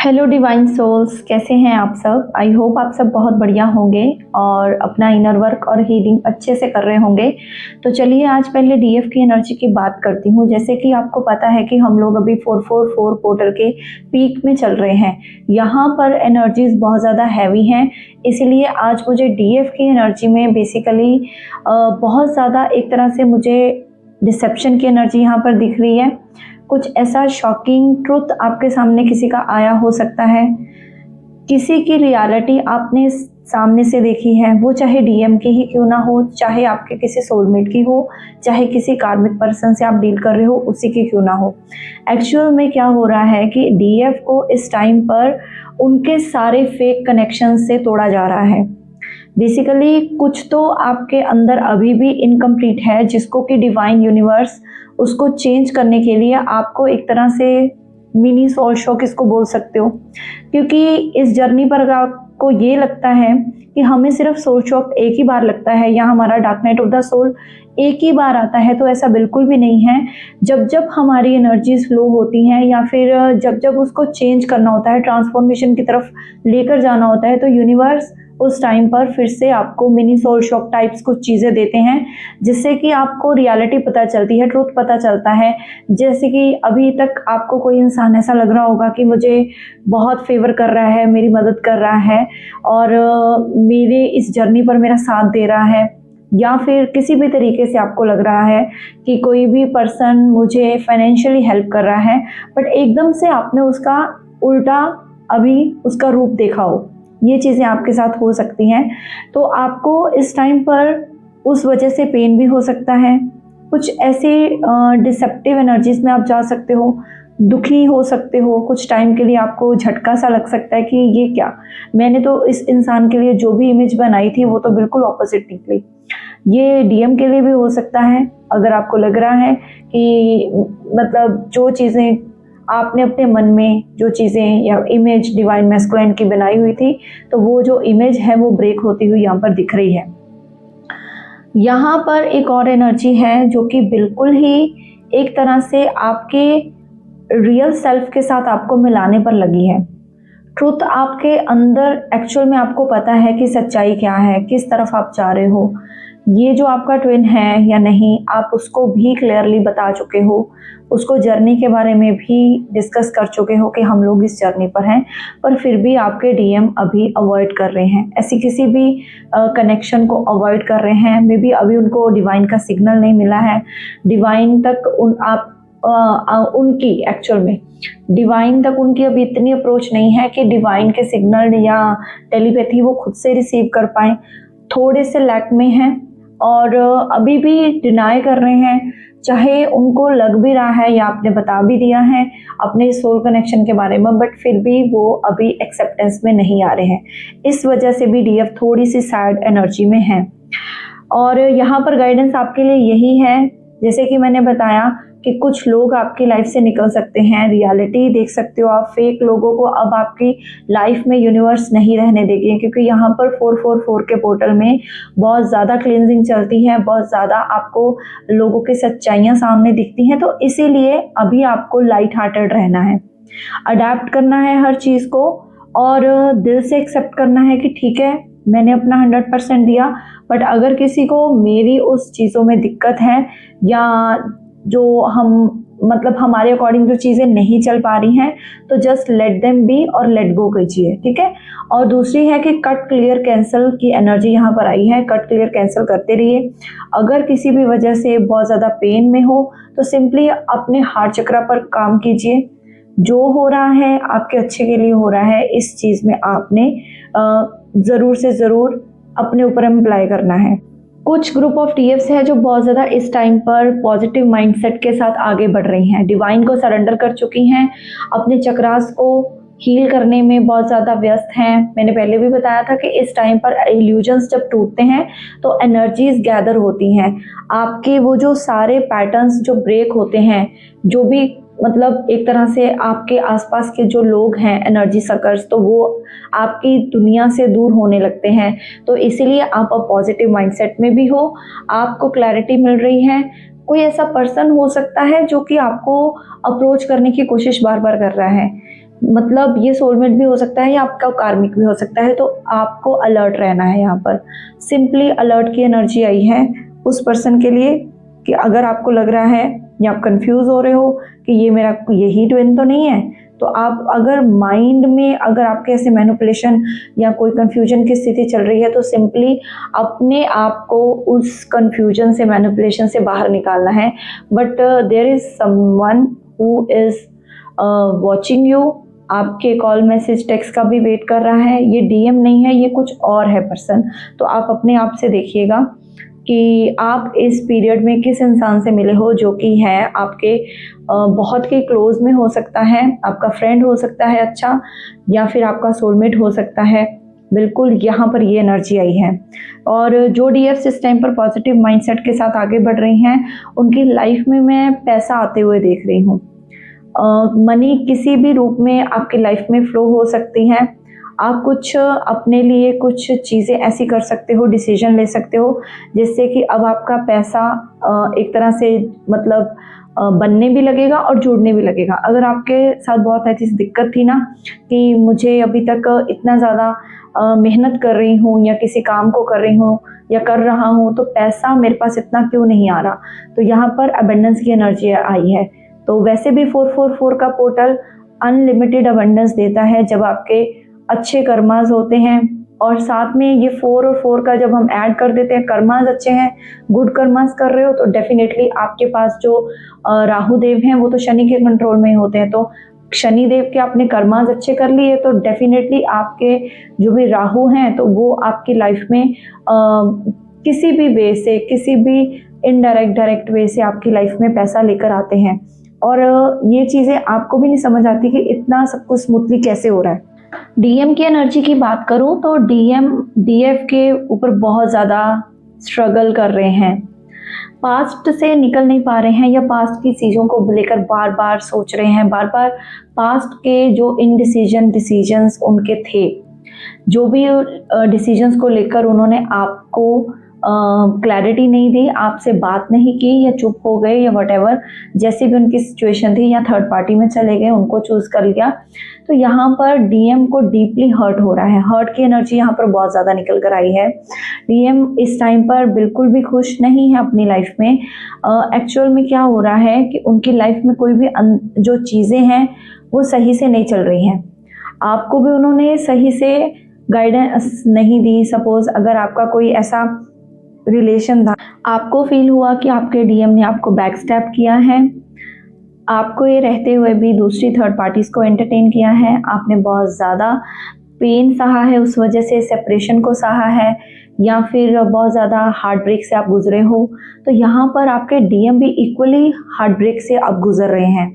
Hello divine souls, कैसे हैं आप सब। आई होप आप सब बहुत बढ़िया होंगे और अपना इनर वर्क और हीलिंग अच्छे से कर रहे होंगे। तो चलिए आज पहले डीएफ की एनर्जी की बात करती हूँ। जैसे कि आपको पता है कि हम लोग अभी 444 पोर्टल के पीक में चल रहे हैं। यहाँ पर एनर्जीज बहुत ज़्यादा हैवी हैं, इसीलिए आज मुझे डीएफ की एनर्जी में बेसिकली बहुत ज़्यादा एक तरह से मुझे डिसेप्शन की एनर्जी यहाँ पर दिख रही है। कुछ ऐसा शॉकिंग ट्रुथ आपके सामने किसी का आया हो सकता है, किसी की रियलिटी आपने सामने से देखी है, वो चाहे डीएम की ही क्यों ना हो, चाहे आपके किसी सोलमेट की हो, चाहे किसी कार्मिक पर्सन से आप डील कर रहे हो उसी की क्यों ना हो। एक्चुअल में क्या हो रहा है कि डीएफ को इस टाइम पर उनके सारे फेक कनेक्शन से तोड़ा जा रहा है। बेसिकली कुछ तो आपके अंदर अभी भी इनकम्प्लीट है, जिसको कि डिवाइन यूनिवर्स उसको चेंज करने के लिए आपको एक तरह से मिनी सोल शॉक इसको बोल सकते हो। क्योंकि इस जर्नी पर अगर आपको ये लगता है कि हमें सिर्फ सोल शॉक एक ही बार लगता है या हमारा dark night of the soul एक ही बार आता है, तो ऐसा बिल्कुल भी नहीं है। जब जब हमारी एनर्जीज फ्लो होती हैं या फिर जब जब उसको चेंज करना होता है, ट्रांसफॉर्मेशन की तरफ लेकर जाना होता है, तो यूनिवर्स उस टाइम पर फिर से आपको मिनी सोल शॉक टाइप्स कुछ चीज़ें देते हैं, जिससे कि आपको रियलिटी पता चलती है, ट्रूथ पता चलता है। जैसे कि अभी तक आपको कोई इंसान ऐसा लग रहा होगा कि मुझे बहुत फेवर कर रहा है, मेरी मदद कर रहा है और मेरे इस जर्नी पर मेरा साथ दे रहा है, या फिर किसी भी तरीके से आपको लग रहा है कि कोई भी पर्सन मुझे फाइनेंशियली हेल्प कर रहा है, बट एकदम से आपने उसका उल्टा अभी उसका रूप देखा हो। ये चीज़ें आपके साथ हो सकती हैं। तो आपको इस टाइम पर उस वजह से पेन भी हो सकता है। कुछ ऐसे डिसेप्टिव एनर्जीज में आप जा सकते हो, दुखी हो सकते हो, कुछ टाइम के लिए आपको झटका सा लग सकता है कि ये क्या, मैंने तो इस इंसान के लिए जो भी इमेज बनाई थी वो तो बिल्कुल ऑपोजिट निकली। ये डीएम के लिए भी हो सकता है। अगर आपको लग रहा है कि मतलब जो चीज़ें आपने अपने मन में जो चीज़ें या इमेज डिवाइन मैस्कुलाइन की बनाई हुई थी, तो वो जो इमेज है वो ब्रेक होती हुई यहाँ पर दिख रही है। यहाँ पर एक और एनर्जी है जो कि बिल्कुल ही एक तरह से आपके रियल सेल्फ के साथ आपको मिलाने पर लगी है। ट्रुथ आपके अंदर एक्चुअल में आपको पता है कि सच्चाई क्या है, किस तरफ आप जा रहे हो। ये जो आपका ट्विन है या नहीं, आप उसको भी क्लियरली बता चुके हो, उसको जर्नी के बारे में भी डिस्कस कर चुके हो कि हम लोग इस जर्नी पर हैं, पर फिर भी आपके डीएम अभी अवॉइड कर रहे हैं, ऐसी किसी भी कनेक्शन को अवॉइड कर रहे हैं। मे बी अभी उनको डिवाइन का सिग्नल नहीं मिला है, डिवाइन तक उनकी एक्चुअल में डिवाइन तक उनकी अभी इतनी अप्रोच नहीं है कि डिवाइन के सिग्नल या टेलीपैथी वो खुद से रिसीव कर पाएँ। थोड़े से लैक में हैं और अभी भी डिनाई कर रहे हैं, चाहे उनको लग भी रहा है या आपने बता भी दिया है अपने सोल कनेक्शन के बारे में, बट फिर भी वो अभी एक्सेप्टेंस में नहीं आ रहे हैं। इस वजह से भी डीएफ थोड़ी सी सैड एनर्जी में है। और यहाँ पर गाइडेंस आपके लिए यही है, जैसे कि मैंने बताया कि कुछ लोग आपकी लाइफ से निकल सकते हैं। रियलिटी देख सकते हो आप, फेक लोगों को अब आपकी लाइफ में यूनिवर्स नहीं रहने देगी, क्योंकि यहाँ पर 444 के पोर्टल में बहुत ज़्यादा क्लींजिंग चलती है, बहुत ज़्यादा आपको लोगों की सच्चाइयाँ सामने दिखती हैं। तो इसीलिए अभी आपको लाइट हार्टेड रहना है, अडेप्ट करना है हर चीज़ को और दिल से एक्सेप्ट करना है कि ठीक है मैंने अपना 100% दिया, बट अगर किसी को मेरी उस चीज़ों में दिक्कत है या जो हम मतलब हमारे अकॉर्डिंग जो चीज़ें नहीं चल पा रही हैं, तो जस्ट लेट देम बी और लेट गो कीजिए, ठीक है। और दूसरी है कि कट क्लियर कैंसिल की एनर्जी यहाँ पर आई है, कट क्लियर कैंसिल करते रहिए। अगर किसी भी वजह से बहुत ज़्यादा पेन में हो तो सिंपली अपने हार्ट चक्रा पर काम कीजिए। जो हो रहा है आपके अच्छे के लिए हो रहा है, इस चीज़ में आपने ज़रूर से ज़रूर अपने ऊपर अप्लाई करना है। कुछ ग्रुप ऑफ टीएफ्स है जो बहुत ज़्यादा इस टाइम पर पॉजिटिव माइंडसेट के साथ आगे बढ़ रही हैं, डिवाइन को सरेंडर कर चुकी हैं, अपने चक्रास को हील करने में बहुत ज़्यादा व्यस्त हैं। मैंने पहले भी बताया था कि इस टाइम पर इल्यूजन्स जब टूटते हैं तो एनर्जीज गैदर होती हैं, आपके वो जो सारे पैटर्न्स जो ब्रेक होते हैं, जो भी मतलब एक तरह से आपके आसपास के जो लोग हैं एनर्जी सकर्स, तो वो आपकी दुनिया से दूर होने लगते हैं। तो इसीलिए आप अब पॉजिटिव माइंडसेट में भी हो, आपको क्लैरिटी मिल रही है। कोई ऐसा पर्सन हो सकता है जो कि आपको अप्रोच करने की कोशिश बार बार कर रहा है, मतलब ये सोलमेट भी हो सकता है या आपका कार्मिक भी हो सकता है, तो आपको अलर्ट रहना है। यहाँ पर सिंपली अलर्ट की एनर्जी आई है उस पर्सन के लिए कि अगर आपको लग रहा है या आप कंफ्यूज हो रहे हो कि ये मेरा यही ट्विन तो नहीं है, तो आप अगर माइंड में अगर आपके ऐसे मैनिपुलेशन या कोई कंफ्यूजन की स्थिति चल रही है, तो सिंपली अपने आप को उस कंफ्यूजन से, मैनिपुलेशन से बाहर निकालना है। But there is someone who is watching you, आपके कॉल मैसेज टेक्स्ट का भी वेट कर रहा है। ये डीएम नहीं है, ये कुछ और है पर्सन। तो आप अपने आप से देखिएगा कि आप इस पीरियड में किस इंसान से मिले हो, जो कि है आपके बहुत के क्लोज में हो सकता है, आपका फ्रेंड हो सकता है अच्छा, या फिर आपका सोलमेट हो सकता है। बिल्कुल यहाँ पर ये एनर्जी आई है। और जो डीएफ्स इस टाइम पर पॉजिटिव माइंडसेट के साथ आगे बढ़ रही हैं, उनकी लाइफ में मैं पैसा आते हुए देख रही हूँ। मनी किसी भी रूप में आपकी लाइफ में फ्लो हो सकती है। आप कुछ अपने लिए कुछ चीज़ें ऐसी कर सकते हो, डिसीजन ले सकते हो, जिससे कि अब आपका पैसा एक तरह से मतलब बनने भी लगेगा और जुड़ने भी लगेगा। अगर आपके साथ बहुत ऐसी दिक्कत थी ना कि मुझे अभी तक इतना ज़्यादा मेहनत कर रही हूँ या किसी काम को कर रही हूँ या कर रहा हूँ, तो पैसा मेरे पास इतना क्यों नहीं आ रहा, तो यहाँ पर अबंडेंस की एनर्जी आई है। तो वैसे भी 444 का पोर्टल अनलिमिटेड अबंडेंस देता है जब आपके अच्छे कर्मास होते हैं, और साथ में ये 4 और 4 का जब हम ऐड कर देते हैं, कर्मास अच्छे हैं, गुड कर्मास कर रहे हो, तो डेफिनेटली आपके पास जो राहु देव हैं वो तो शनि के कंट्रोल में ही होते हैं। तो शनि देव के आपने कर्मास अच्छे कर लिए तो डेफिनेटली आपके जो भी राहु हैं तो वो आपकी लाइफ में किसी भी वे से, किसी भी इनडायरेक्ट डायरेक्ट वे से आपकी लाइफ में पैसा लेकर आते हैं। और ये चीज़ें आपको भी नहीं समझ आती कि इतना सब कुछ स्मूथली कैसे हो रहा है। डीएम की एनर्जी की बात करूं तो डीएम डीएफ के ऊपर बहुत ज़्यादा स्ट्रगल कर रहे हैं, पास्ट से निकल नहीं पा रहे हैं, या पास्ट की चीज़ों को लेकर बार बार सोच रहे हैं, बार बार पास्ट के जो डिसीजंस उनके थे, जो भी डिसीजंस को लेकर उन्होंने आपको क्लैरिटी नहीं दी, आपसे बात नहीं की, या चुप हो गए, या वटेवर जैसी भी उनकी सिचुएशन थी, या थर्ड पार्टी में चले गए, उनको चूज़ कर लिया। तो यहाँ पर डीएम को डीपली हर्ट हो रहा है। हर्ट की एनर्जी यहाँ पर बहुत ज़्यादा निकल कर आई है। डीएम इस टाइम पर बिल्कुल भी खुश नहीं है अपनी लाइफ में। एक्चुअल में क्या हो रहा है कि उनकी लाइफ में कोई भी जो चीज़ें हैं वो सही से नहीं चल रही हैं। आपको भी उन्होंने सही से गाइडेंस नहीं दी। सपोज अगर आपका कोई ऐसा रिलेशन था, आपको फील हुआ कि आपके डीएम ने आपको बैक स्टैप किया है, आपको ये रहते हुए भी दूसरी थर्ड पार्टीज को एंटरटेन किया है, आपने बहुत ज़्यादा पेन सहा है, उस वजह से सेपरेशन को सहा है, या फिर बहुत ज़्यादा हार्ट ब्रेक से आप गुजरे हो, तो यहाँ पर आपके डीएम भी इक्वली हार्ट ब्रेक से आप गुजर रहे हैं।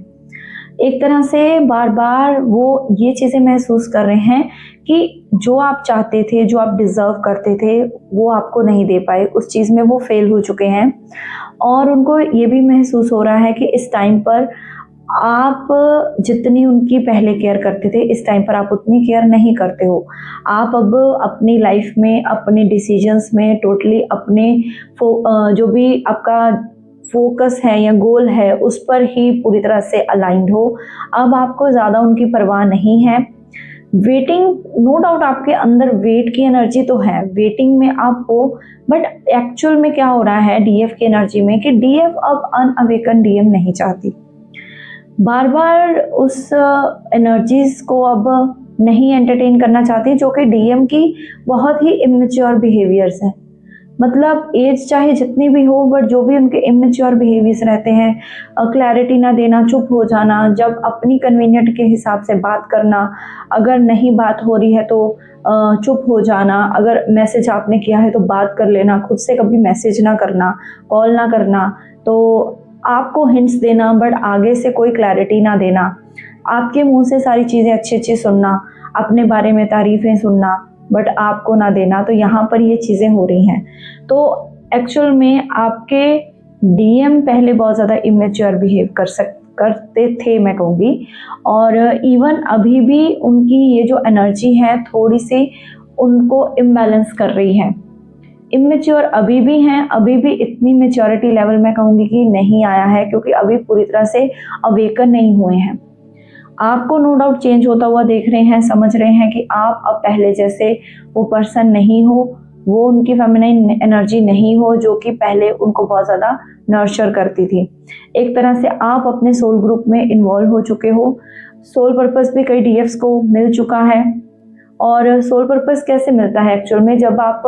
एक तरह से बार बार वो ये चीज़ें महसूस कर रहे हैं कि जो आप चाहते थे, जो आप डिज़र्व करते थे, वो आपको नहीं दे पाए, उस चीज़ में वो फेल हो चुके हैं। और उनको ये भी महसूस हो रहा है कि इस टाइम पर आप जितनी उनकी पहले केयर करते थे, इस टाइम पर आप उतनी केयर नहीं करते हो। आप अब अपनी लाइफ में, अपने डिसीजंस में टोटली अपने जो भी आपका फोकस है या गोल है उस पर ही पूरी तरह से अलाइंड हो। अब आपको ज़्यादा उनकी परवाह नहीं है। वेटिंग, नो डाउट आपके अंदर वेट की एनर्जी तो है, वेटिंग में आप हो, बट एक्चुअल में क्या हो रहा है डीएफ की एनर्जी में कि डीएफ अब अनअवेकन डीएम नहीं चाहती। बार बार उस एनर्जीज को अब नहीं एंटरटेन करना चाहती, जो कि डीएम की बहुत ही इमेच्योर बिहेवियर्स हैं। मतलब एज चाहे जितनी भी हो, बट जो भी उनके इमेच्योर बिहेवियर्स रहते हैं, क्लैरिटी ना देना, चुप हो जाना, जब अपनी कन्वीनियंट के हिसाब से बात करना, अगर नहीं बात हो रही है तो चुप हो जाना, अगर मैसेज आपने किया है तो बात कर लेना, खुद से कभी मैसेज ना करना, कॉल ना करना, तो आपको हिंट्स देना बट आगे से कोई क्लैरिटी ना देना, आपके मुंह से सारी चीज़ें अच्छी अच्छी सुनना, अपने बारे में तारीफ़ें सुनना बट आपको ना देना। तो यहाँ पर ये चीज़ें हो रही हैं। तो एक्चुअल में आपके डीएम पहले बहुत ज़्यादा इमेच्योर बिहेव करते थे मैं कहूँगी, और इवन अभी भी उनकी ये जो एनर्जी है थोड़ी सी उनको इम्बैलेंस कर रही है। इमेच्योर अभी भी हैं, अभी भी इतनी मेच्योरिटी लेवल मैं कहूँगी कि नहीं आया है, क्योंकि अभी पूरी तरह से अवेकन नहीं हुए हैं। आपको नो डाउट चेंज होता हुआ देख रहे हैं, समझ रहे हैं कि आप अब पहले जैसे वो पर्सन नहीं हो, वो उनकी फेमिनाइन एनर्जी नहीं हो जो कि पहले उनको बहुत ज़्यादा नर्चर करती थी। एक तरह से आप अपने सोल ग्रुप में इन्वॉल्व हो चुके हो। सोल पर्पस भी कई डीएफ्स को मिल चुका है। और सोल पर्पस कैसे मिलता है एक्चुअल में, जब आप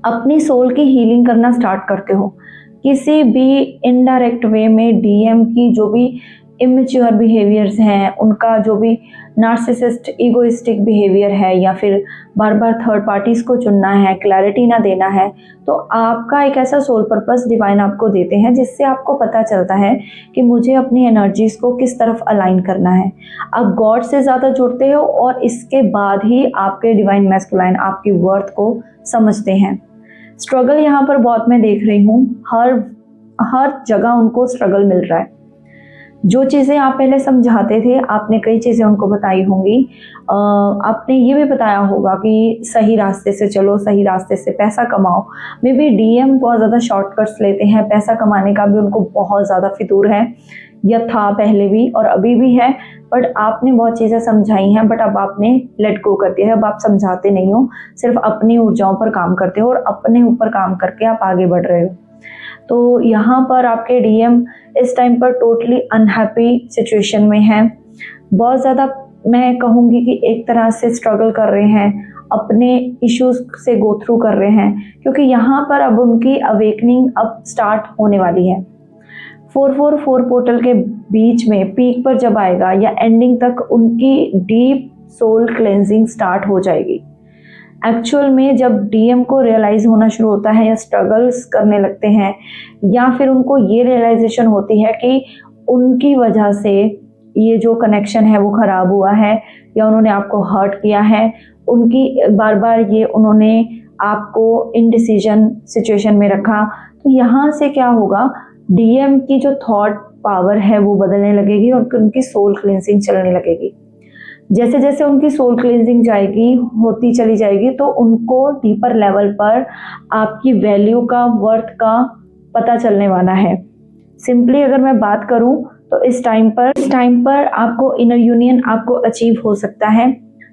अपनी सोल की हीलिंग करना स्टार्ट करते हो किसी भी इनडायरेक्ट वे में, डीएम की जो भी इमेच्योर बिहेवियर्स हैं, उनका जो भी नार्सिसिस्ट ईगोइस्टिक बिहेवियर है, या फिर बार बार थर्ड पार्टीज को चुनना है, क्लैरिटी ना देना है, तो आपका एक ऐसा सोल पर्पस डिवाइन आपको देते हैं जिससे आपको पता चलता है कि मुझे अपनी एनर्जीज को किस तरफ अलाइन करना है। आप गॉड से ज़्यादा जुड़ते हो और इसके बाद ही आपके डिवाइन मैस्कुलाइन आपकी वर्थ को समझते हैं। स्ट्रगल यहाँ पर बहुत मैं देख रही हूँ, हर जगह उनको स्ट्रगल मिल रहा है। जो चीज़ें आप पहले समझाते थे, आपने कई चीज़ें उनको बताई होंगी। आपने ये भी बताया होगा कि सही रास्ते से चलो, सही रास्ते से पैसा कमाओ। मे बी डीएम बहुत ज़्यादा शॉर्टकट्स लेते हैं, पैसा कमाने का भी उनको बहुत ज़्यादा फितूर है, या था पहले भी और अभी भी है। बट आपने बहुत चीज़ें समझाई हैं, बट अब आपने लेट गो कर दिया है। अब आप समझाते नहीं हो, सिर्फ अपनी ऊर्जाओं पर काम करते हो और अपने ऊपर काम करके आप आगे बढ़ रहे हो। तो यहाँ पर आपके डीएम इस टाइम पर टोटली अनहैप्पी सिचुएशन में हैं। बहुत ज़्यादा मैं कहूँगी कि एक तरह से स्ट्रगल कर रहे हैं, अपने इश्यूज से गो थ्रू कर रहे हैं, क्योंकि यहाँ पर अब उनकी अवेकनिंग अब स्टार्ट होने वाली है। 444 पोर्टल के बीच में पीक पर जब आएगा या एंडिंग तक उनकी डीप सोल क्लेंजिंग स्टार्ट हो जाएगी। एक्चुअल में जब डीएम को रियलाइज होना शुरू होता है या स्ट्रगल्स करने लगते हैं, या फिर उनको ये रियलाइजेशन होती है कि उनकी वजह से ये जो कनेक्शन है वो ख़राब हुआ है, या उन्होंने आपको हर्ट किया है, उनकी बार बार ये उन्होंने आपको इनडिसीजन सिचुएशन में रखा, तो यहाँ से क्या होगा, डीएम की जो थॉट पावर है वो बदलने लगेगी और उनकी सोल क्लींसिंग चलने लगेगी। जैसे जैसे उनकी सोल क्लींजिंग जाएगी, होती चली जाएगी, तो उनको डीपर लेवल पर आपकी वैल्यू का, वर्थ का पता चलने वाला है। सिंपली अगर मैं बात करूं तो इस टाइम पर आपको इनर यूनियन आपको अचीव हो सकता है।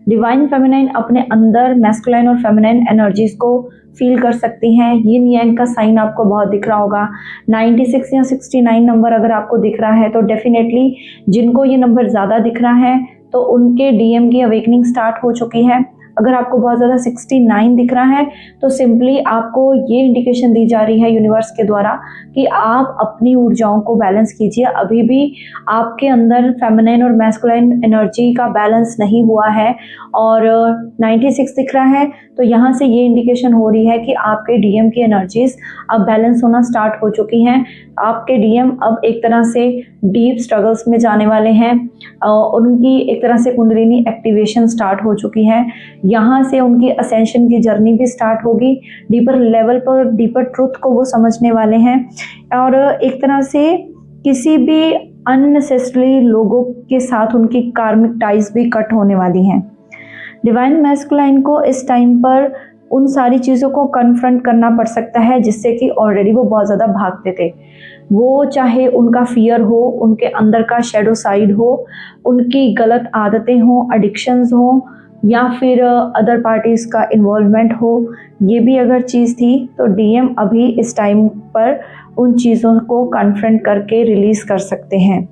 डिवाइन फेमिनाइन अपने अंदर मैस्कुलाइन और फेमिनाइन एनर्जीज को फील कर सकती हैं। यिन यांग का साइन आपको बहुत दिख रहा होगा। 96 या 69 नंबर अगर आपको दिख रहा है तो डेफिनेटली जिनको ये नंबर ज़्यादा दिख रहा है तो उनके डीएम की अवेकनिंग स्टार्ट हो चुकी है। अगर आपको बहुत ज़्यादा 69 दिख रहा है तो सिंपली आपको ये इंडिकेशन दी जा रही है यूनिवर्स के द्वारा कि आप अपनी ऊर्जाओं को बैलेंस कीजिए। अभी भी आपके अंदर फेमिनाइन और मैस्कुलाइन एनर्जी का बैलेंस नहीं हुआ है और 96 दिख रहा है, तो यहाँ से ये इंडिकेशन हो रही है कि आपके डीएम की एनर्जीज अब बैलेंस होना स्टार्ट हो चुकी हैं। आपके डीएम अब एक तरह से डीप स्ट्रगल्स में जाने वाले हैं और उनकी एक तरह से कुंडलिनी एक्टिवेशन स्टार्ट हो चुकी है। यहाँ से उनकी असेंशन की जर्नी भी स्टार्ट होगी। डीपर लेवल पर डीपर ट्रूथ को वो समझने वाले हैं और एक तरह से किसी भी अननेसेसरी लोगों के साथ उनकी कार्मिक टाइज भी कट होने वाली हैं। डिवाइन मैस्कुलाइन को इस टाइम पर उन सारी चीज़ों को कन्फ्रंट करना पड़ सकता है जिससे कि ऑलरेडी वो बहुत ज़्यादा भागते थे। वो चाहे उनका फियर हो, उनके अंदर का शेडो साइड हो, उनकी गलत आदतें हों, एडिक्शंस हों, या फिर अदर पार्टीज़ का इन्वॉल्वमेंट हो, ये भी अगर चीज़ थी तो डीएम अभी इस टाइम पर उन चीज़ों को कन्फ्रंट करके रिलीज़ कर सकते हैं।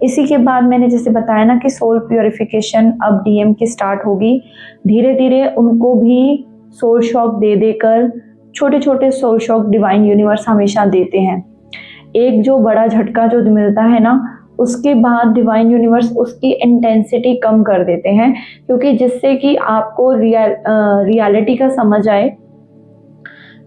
इसी के बाद मैंने जैसे बताया ना कि सोल प्योरिफिकेशन अब डीएम की स्टार्ट होगी। धीरे धीरे उनको भी सोल शॉक दे देकर, छोटे छोटे सोल शॉक डिवाइन यूनिवर्स हमेशा देते हैं। एक जो बड़ा झटका जो मिलता है ना, उसके बाद डिवाइन यूनिवर्स उसकी इंटेंसिटी कम कर देते हैं, क्योंकि जिससे कि आपको रियलिटी का समझ आए।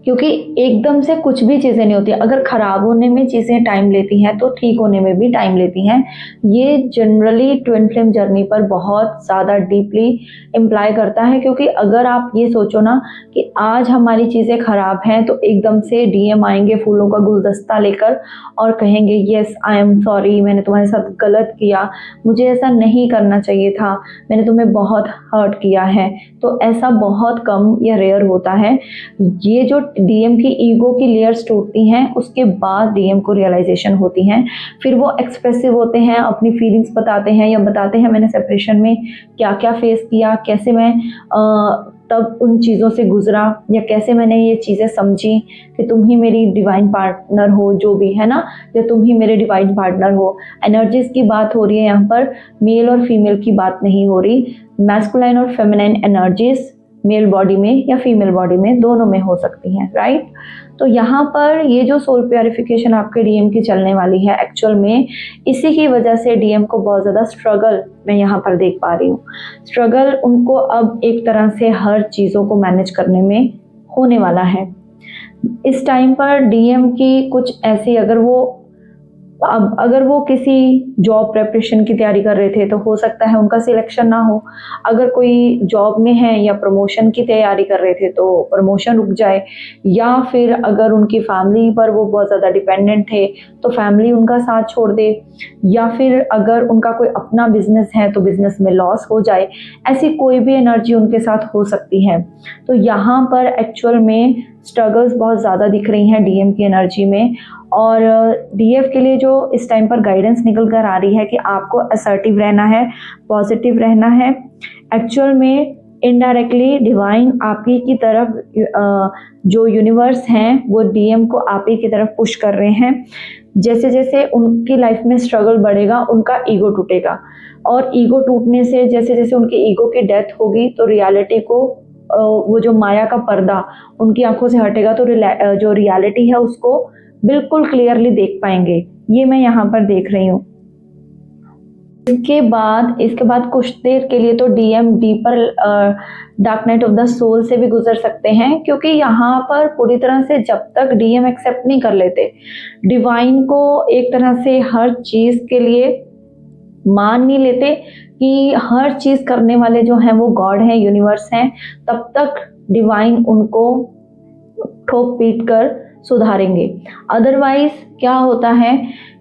क्योंकि एकदम से कुछ भी चीज़ें नहीं होती, अगर ख़राब होने में चीज़ें टाइम लेती हैं तो ठीक होने में भी टाइम लेती हैं। ये जनरली ट्विन फ्लेम जर्नी पर बहुत ज़्यादा डीपली इम्प्लाई करता है, क्योंकि अगर आप ये सोचो ना कि आज हमारी चीज़ें ख़राब हैं तो एकदम से डीएम आएंगे फूलों का गुलदस्ता लेकर और कहेंगे येस आई एम सॉरी, मैंने तुम्हारे साथ गलत किया, मुझे ऐसा नहीं करना चाहिए था, मैंने तुम्हें बहुत हर्ट किया है। तो ऐसा बहुत कम या रेयर होता है। ये जो डीएम की ईगो की लेयर्स टूटती हैं उसके बाद डीएम को रियलाइजेशन होती हैं। फिर वो एक्सप्रेसिव होते हैं, अपनी फीलिंग्स बताते हैं या बताते हैं मैंने सेपरेशन में क्या क्या फेस किया, कैसे मैं तब उन चीज़ों से गुजरा, या कैसे मैंने ये चीज़ें समझी कि तुम ही मेरी डिवाइन पार्टनर हो, जो भी है ना, या तुम ही मेरे डिवाइन पार्टनर हो। एनर्जीज की बात हो रही है यहाँ पर, मेल और फीमेल की बात नहीं हो रही। मैस्कुलाइन और फेमिनाइन एनर्जीज मेल बॉडी में या फीमेल बॉडी में, दोनों में हो सकती हैं, राइट। तो यहाँ पर ये जो सोल प्योरिफिकेशन आपके डीएम की चलने वाली है, एक्चुअल में इसी की वजह से डीएम को बहुत ज़्यादा स्ट्रगल मैं यहाँ पर देख पा रही हूँ। स्ट्रगल उनको अब एक तरह से हर चीज़ों को मैनेज करने में होने वाला है। इस टाइम पर डीएम की कुछ ऐसी, अगर वो किसी जॉब प्रेपरेशन की तैयारी कर रहे थे तो हो सकता है उनका सिलेक्शन ना हो। अगर कोई जॉब में है या प्रमोशन की तैयारी कर रहे थे तो प्रमोशन रुक जाए, या फिर अगर उनकी फैमिली पर वो बहुत ज़्यादा डिपेंडेंट थे तो फैमिली उनका साथ छोड़ दे, या फिर अगर उनका कोई अपना बिजनेस है तो बिजनेस में लॉस हो जाए। ऐसी कोई भी एनर्जी उनके साथ हो सकती है। तो यहाँ पर एक्चुअल में स्ट्रगल्स बहुत ज़्यादा दिख रही हैं डीएम की एनर्जी में। और डीएफ के लिए जो इस टाइम पर गाइडेंस निकल कर आ रही है कि आपको असर्टिव रहना है, पॉजिटिव रहना है। एक्चुअल में इनडायरेक्टली डिवाइन आप ही की तरफ, जो यूनिवर्स हैं वो डीएम को आप ही की तरफ पुश कर रहे हैं। जैसे जैसे उनकी लाइफ में स्ट्रगल बढ़ेगा उनका ईगो टूटेगा, और ईगो टूटने से जैसे जैसे उनके ईगो की डेथ होगी तो रियलिटी को, वो जो माया का पर्दा उनकी आंखों से हटेगा, तो जो रियलिटी है उसको बिल्कुल क्लियरली देख पाएंगे। ये मैं यहाँ पर देख रही हूँ। इसके बाद कुछ देर के लिए तो डीएम deeper dark night of the soul से भी गुजर सकते हैं, क्योंकि यहाँ पर पूरी तरह से जब तक डीएम एक्सेप्ट नहीं कर लेते डिवाइन को, एक तरह से हर चीज़ के लिए मान नहीं लेते कि हर चीज़ करने वाले जो हैं वो गॉड हैं, यूनिवर्स हैं, तब तक डिवाइन उनको ठोक पीट कर सुधारेंगे। अदरवाइज क्या होता है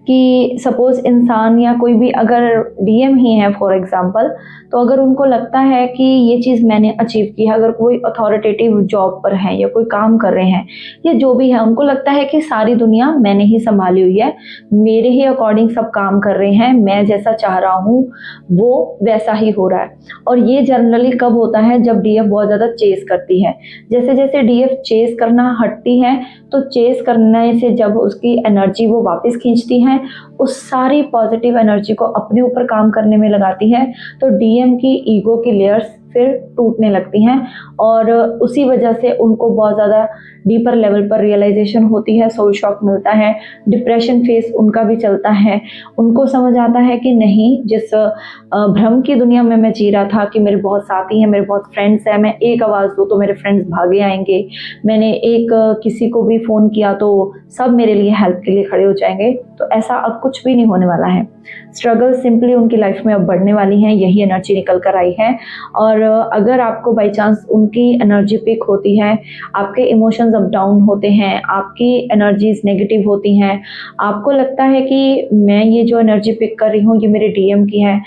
कि सपोज इंसान या कोई भी अगर डीएम ही है फॉर एग्जांपल, तो अगर उनको लगता है कि ये चीज़ मैंने अचीव की है, अगर कोई अथॉरिटेटिव जॉब पर है या कोई काम कर रहे हैं या जो भी है, उनको लगता है कि सारी दुनिया मैंने ही संभाली हुई है, मेरे ही अकॉर्डिंग सब काम कर रहे हैं, मैं जैसा चाह रहा हूँ वो वैसा ही हो रहा है। और ये जनरली कब होता है, जब डीएफ बहुत ज़्यादा चेस करती है। जैसे जैसे डीएफ चेस करना हटती है तो चेस करने से जब उसकी एनर्जी वो वापस खींचती है, उस सारी पॉजिटिव एनर्जी को अपने ऊपर काम करने में लगाती है, तो डीएम की ईगो की लेयर्स फिर टूटने लगती हैं, और उसी वजह से उनको बहुत ज़्यादा डीपर लेवल पर रियलाइजेशन होती है, सोल शॉक मिलता है, डिप्रेशन फेस उनका भी चलता है। उनको समझ आता है कि नहीं, जिस भ्रम की दुनिया में मैं जी रहा था कि मेरे बहुत साथी हैं, मेरे बहुत फ्रेंड्स हैं, मैं एक आवाज़ दूँ तो मेरे फ्रेंड्स भागे आएंगे, मैंने एक किसी को भी फ़ोन किया तो सब मेरे लिए हेल्प के लिए खड़े हो जाएंगे, तो ऐसा अब कुछ भी नहीं होने वाला है। स्ट्रगल सिंपली उनकी लाइफ में अब बढ़ने वाली हैं, यही एनर्जी निकल कर आई है। और अगर आपको बाई चांस उनकी एनर्जी पिक होती है, आपके इमोशंस अप डाउन होते हैं, आपकी एनर्जीज नेगेटिव होती हैं, आपको लगता है कि मैं ये जो एनर्जी पिक कर रही हूँ ये मेरे डीएम की है,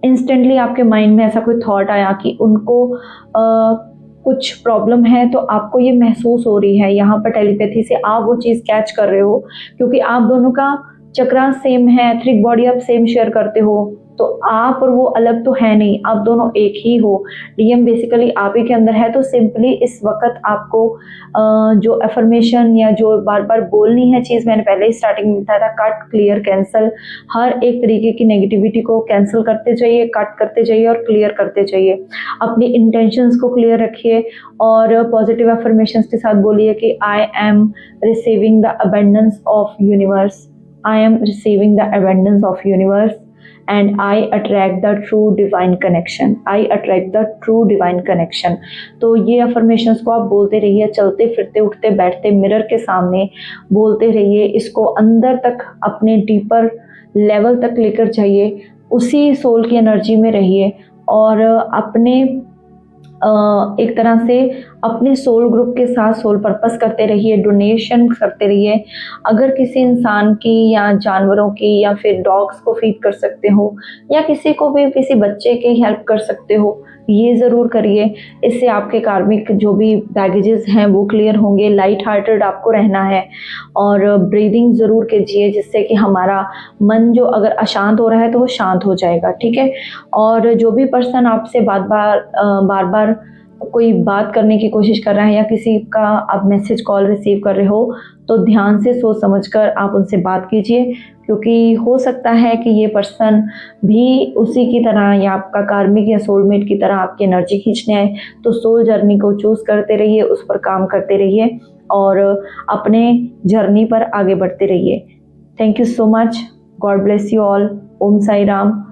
इंस्टेंटली आपके माइंड में ऐसा कोई थॉट आया कि उनको कुछ प्रॉब्लम है, तो आपको ये महसूस हो रही है, यहाँ पर टेलीपैथी से आप वो चीज़ कैच कर रहे हो, क्योंकि आप दोनों का चक्रा सेम है, एथरिक बॉडी आप सेम शेयर करते हो, तो आप और वो अलग तो है नहीं, आप दोनों एक ही हो। डीएम बेसिकली आप ही के अंदर है। तो सिंपली इस वक्त आपको जो एफर्मेशन या जो बार बार बोलनी है चीज़, मैंने पहले ही स्टार्टिंग में बताया था, कट, क्लियर, कैंसल, हर एक तरीके की नेगेटिविटी को कैंसिल करते जाइए, कट करते जाइए और क्लियर करते जाइए। अपनी इंटेंशंस को क्लियर रखिए और पॉजिटिव एफर्मेशंस के साथ बोलिए कि I am receiving the abundance of universe, I am receiving the abundance of universe and I attract the true divine connection. I attract the true divine connection. तो ये affirmations को आप बोलते रहिए, चलते फिरते उठते बैठते मिरर के सामने बोलते रहिए, इसको अंदर तक अपने डीपर लेवल तक लेकर जाइए, उसी सोल की एनर्जी में रहिए और अपने एक तरह से अपने सोल ग्रुप के साथ सोल पर्पस करते रहिए, डोनेशन करते रहिए। अगर किसी इंसान की या जानवरों की या फिर डॉग्स को फीड कर सकते हो या किसी को भी, किसी बच्चे की हेल्प कर सकते हो, ये ज़रूर करिए। इससे आपके कार्मिक जो भी बैगेजेस हैं वो क्लियर होंगे। लाइट हार्टेड आपको रहना है और ब्रीदिंग ज़रूर कीजिए, जिससे कि हमारा मन जो अगर अशांत हो रहा है तो वो शांत हो जाएगा, ठीक है। और जो भी पर्सन आपसे बार बार कोई बात करने की कोशिश कर रहा है या किसी का आप मैसेज कॉल रिसीव कर रहे हो, तो ध्यान से सोच समझकर आप उनसे बात कीजिए, क्योंकि हो सकता है कि ये पर्सन भी उसी की तरह या आपका कार्मिक या सोलमेट की तरह आपकी एनर्जी खींचने आए। तो सोल जर्नी को चूज़ करते रहिए, उस पर काम करते रहिए और अपने जर्नी पर आगे बढ़ते रहिए। Thank you so much. God bless you all. Om Sai Ram.